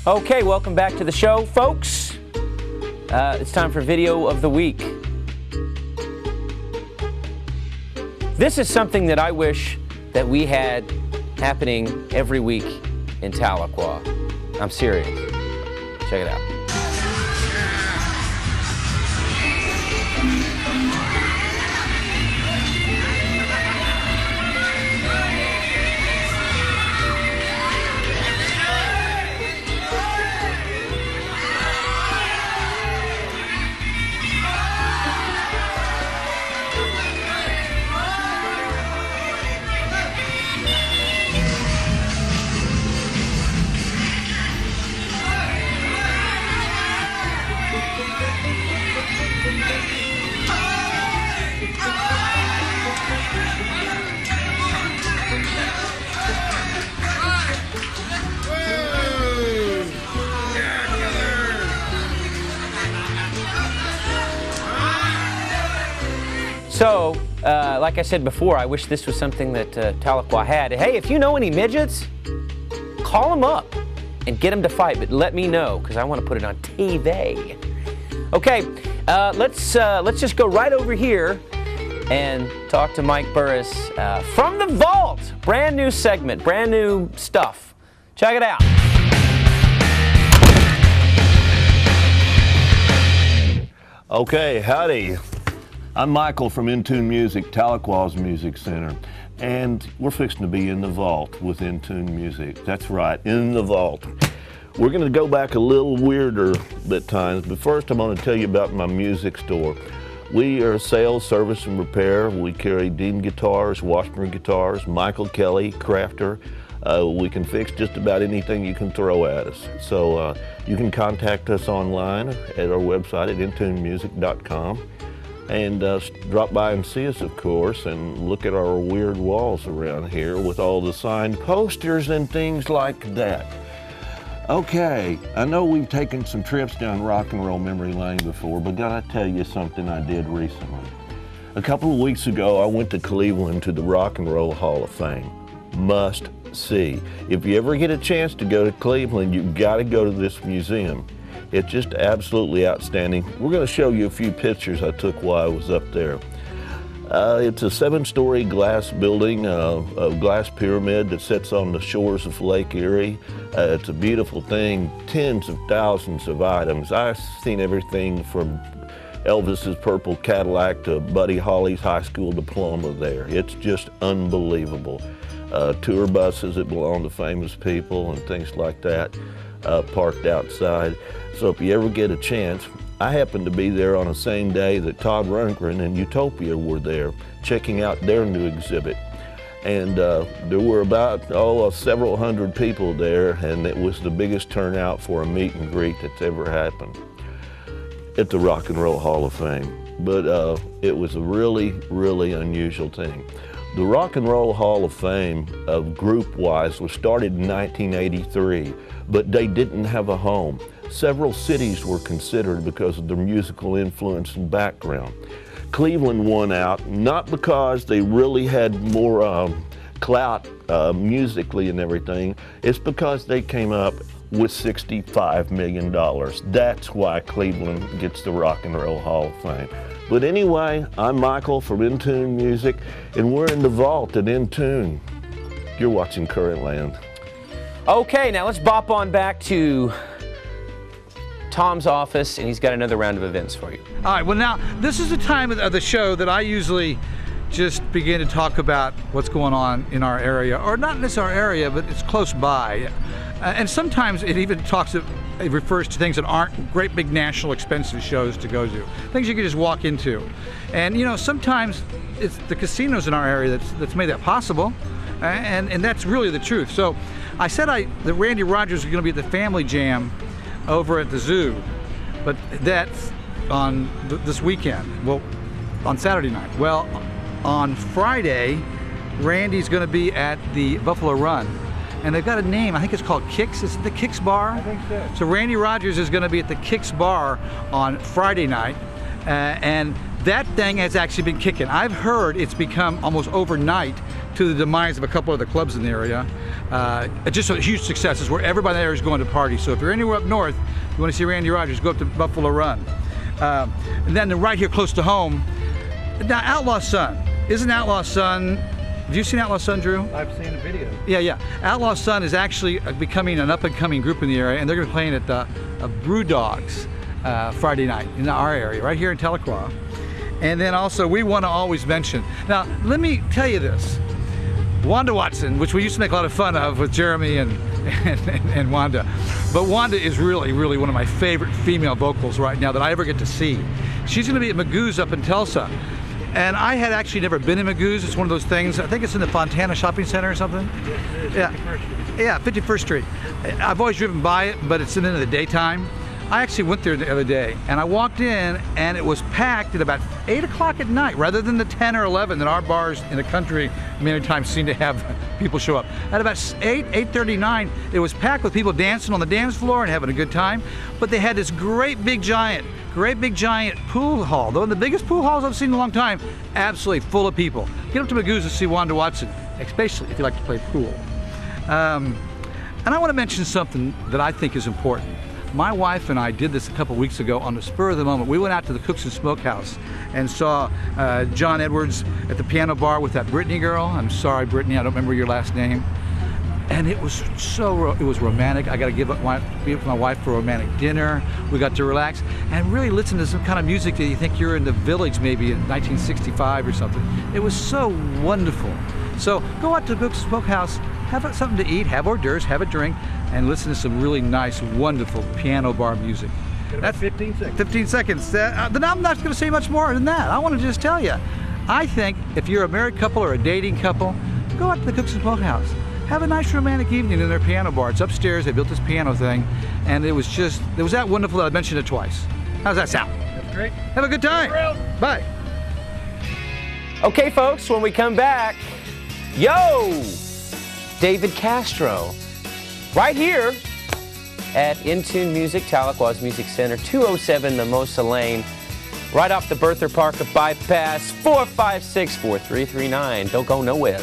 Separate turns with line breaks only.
Okay, welcome back to the show, folks. It's time for Video of the Week. This is something that I wish that we had happening every week in Tahlequah. I'm serious. Check it out. So, like I said before, I wish this was something that Tahlequah had. Hey, if you know any midgets, call them up and get them to fight, but let me know, because I want to put it on TV. Okay, let's just go right over here and talk to Mike Burris from the vault. Brand new segment, brand new stuff. Check it out.
Okay, howdy. I'm Michael from INTV Music, Tahlequah's Music Center, and we're fixing to be in the vault with INTV Music. That's right, in the vault. We're going to go back a little weirder at times, but first I'm going to tell you about my music store. We are sales, service, and repair. We carry Dean guitars, Washburn guitars, Michael Kelly, Crafter. We can fix just about anything you can throw at us. So you can contact us online at our website at intunemusic.com. And drop by and see us, of course, and look at our weird walls around here with all the signed posters and things like that. Okay, I know we've taken some trips down rock and roll memory lane before, but gotta tell you something I did recently. A couple of weeks ago, I went to Cleveland to the Rock and Roll Hall of Fame. Must see. If you ever get a chance to go to Cleveland, you've got to go to this museum. It's just absolutely outstanding. We're going to show you a few pictures I took while I was up there. It's a 7-story glass building, a glass pyramid that sits on the shores of Lake Erie. It's a beautiful thing, tens of thousands of items. I've seen everything from Elvis's purple Cadillac to Buddy Holly's high school diploma there. It's just unbelievable. Tour buses that belong to famous people and things like that parked outside. So if you ever get a chance, I happened to be there on the same day that Todd Rundgren and Utopia were there checking out their new exhibit. And there were about several hundred people there, and it was the biggest turnout for a meet and greet that's ever happened at the Rock and Roll Hall of Fame. But it was a really, really unusual thing. The Rock and Roll Hall of Fame, group-wise, was started in 1983, but they didn't have a home. Several cities were considered because of their musical influence and background. Cleveland won out, not because they really had more clout musically and everything. It's because they came up with $65 million. That's why Cleveland gets the Rock and Roll Hall of Fame. But anyway, I'm Michael from INTV Music, and we're in the vault at INTV. You're watching Currentland.
Okay, now let's bop on back to Tom's office, and he's got another round of events for you.
All right, well now, this is the time of the show that I usually just begin to talk about what's going on in our area, or not necessarily our area, but it's close by. And sometimes it even it refers to things that aren't great big national expensive shows to go to. Things you can just walk into. And you know, sometimes it's the casinos in our area that's made that possible. And that's really the truth. So I said that Randy Rogers was going to be at the Family Jam over at the zoo, but that's on this weekend. Well, on Saturday night. Well, on Friday, Randy's going to be at the Buffalo Run. And they've got a name, I think it's called Kicks. Is it the Kicks Bar?
I think so.
So Randy Rogers is going to be at the Kicks Bar on Friday night. And that thing has actually been kicking. I've heard it's become almost overnight to the demise of a couple of the clubs in the area. Just a huge success. It's where everybody there is going to party. So if you're anywhere up north, you want to see Randy Rogers, go up to Buffalo Run. And then right here close to home, now Outlaw Sun. Isn't Outlaw Sun, have you seen Outlaw Sun, Drew?
I've seen a video.
Yeah. Outlaw Sun is actually becoming an up-and-coming group in the area, and they're going to be playing at the Brew Dogs Friday night in our area, right here in Tahlequah. And then also, we want to always mention, now let me tell you this, Wanda Watson, which we used to make a lot of fun of with Jeremy and Wanda, but Wanda is really, really one of my favorite female vocals right now that I ever get to see. She's going to be at Magoo's up in Tulsa. And I had actually never been in Magoo's. It's one of those things, I think it's in the Fontana Shopping Center or something.
Yes, 51st Street.
Yeah, 51st Street. I've always driven by it, but it's in the daytime. I actually went there the other day, and I walked in, and it was packed at about 8 o'clock at night, rather than the 10 or 11 that our bars in the country many times seem to have people show up. At about 8:39, it was packed with people dancing on the dance floor and having a good time, but they had this great big giant pool hall, one of the biggest pool halls I've seen in a long time, absolutely full of people. Get up to Magoo's to see Wanda Watson, especially if you like to play pool. And I want to mention something that I think is important. My wife and I did this a couple weeks ago on the spur of the moment. We went out to the Cookson Smokehouse and saw John Edwards at the piano bar with that Brittany girl. I'm sorry, Brittany, I don't remember your last name. And it was it was romantic. I got to be with my wife for a romantic dinner. We got to relax and really listen to some kind of music that you think you're in the Village maybe in 1965 or something. It was so wonderful. So go out to the Cookson Smokehouse, have something to eat, have hors d'oeuvres, have a drink, and listen to some really nice, wonderful piano bar music.
That's 15 seconds.
15 seconds. Then I'm not going to say much more than that. I want to just tell you, I think if you're a married couple or a dating couple, go out to the Cookson Smokehouse. Have a nice romantic evening in their piano bar. It's upstairs. They built this piano thing, and it was that wonderful that I mentioned it twice. How's that sound?
That's great.
Have a good time. Bye.
Okay, folks, when we come back, yo, David Castro, right here at InTune Music, Tahlequah's Music Center, 207 Mimosa Lane, right off the Berther Parker bypass, 456-4339. Don't go nowhere.